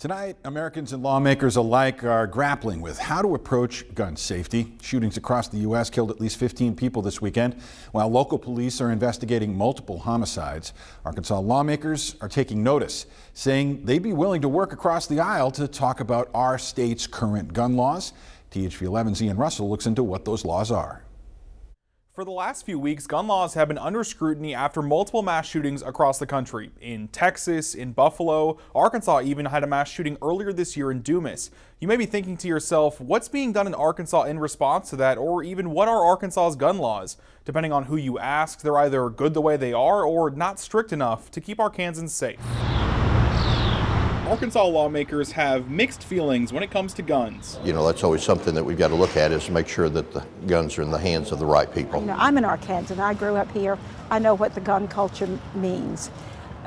Tonight, Americans and lawmakers alike are grappling with how to approach gun safety. Shootings across the U.S. killed at least 15 people this weekend, while local police are investigating multiple homicides. Arkansas lawmakers are taking notice, saying they'd be willing to work across the aisle to talk about our state's current gun laws. THV 11's Ian Russell looks into what those laws are. For the last few weeks, gun laws have been under scrutiny after multiple mass shootings across the country. In Texas, in Buffalo, Arkansas even had a mass shooting earlier this year in Dumas. You may be thinking to yourself, what's being done in Arkansas in response to that, or even what are Arkansas's gun laws? Depending on who you ask, they're either good the way they are or not strict enough to keep Arkansans safe. Arkansas lawmakers have mixed feelings when it comes to guns. You know, that's always something that we've got to look at, is to make sure that the guns are in the hands of the right people. You know, I'm an Arkansan. I grew up here. I know what the gun culture means.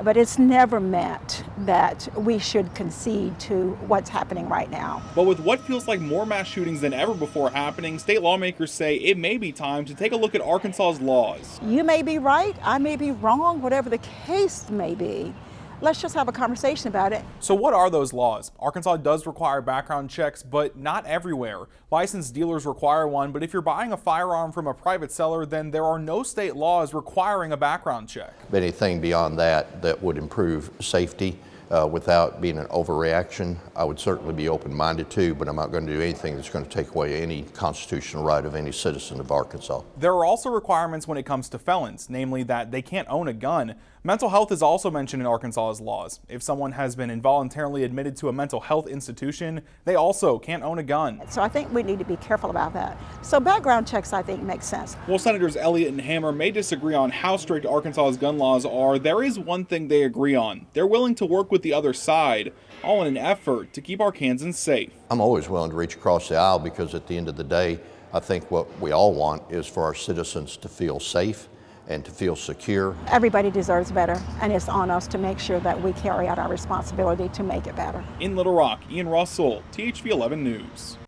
But it's never meant that we should concede to what's happening right now. But with what feels like more mass shootings than ever before happening, state lawmakers say it may be time to take a look at Arkansas's laws. You may be right, I may be wrong, whatever the case may be. Let's just have a conversation about it. So what are those laws? Arkansas does require background checks, but not everywhere. Licensed dealers require one, but if you're buying a firearm from a private seller, then there are no state laws requiring a background check. Anything beyond that would improve safety without being an overreaction, I would certainly be open-minded to, but I'm not going to do anything that's going to take away any constitutional right of any citizen of Arkansas. There are also requirements when it comes to felons, namely that they can't own a gun. Mental health is also mentioned in Arkansas's laws. If someone has been involuntarily admitted to a mental health institution, they also can't own a gun. So I think we need to be careful about that. So background checks, I think, make sense. While Senators Elliott and Hammer may disagree on how strict Arkansas's gun laws are, there is one thing they agree on. They're willing to work with the other side, all in an effort to keep Arkansans safe. I'm always willing to reach across the aisle, because at the end of the day, I think what we all want is for our citizens to feel safe and to feel secure. Everybody deserves better, and it's on us to make sure that we carry out our responsibility to make it better. In Little Rock, Ian Russell, THV 11 News.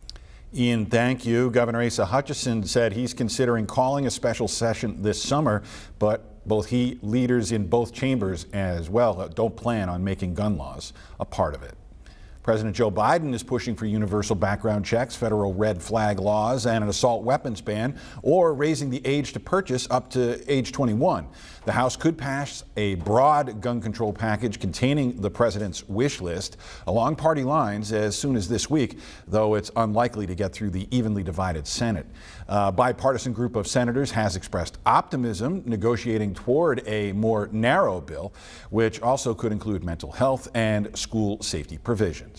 Ian, thank you. Governor Asa Hutchinson said he's considering calling a special session this summer, but leaders in both chambers as well don't plan on making gun laws a part of it. President Joe Biden is pushing for universal background checks, federal red flag laws, and an assault weapons ban, or raising the age to purchase up to age 21. The House could pass a broad gun control package containing the president's wish list along party lines as soon as this week, though it's unlikely to get through the evenly divided Senate. A bipartisan group of senators has expressed optimism negotiating toward a more narrow bill, which also could include mental health and school safety provisions.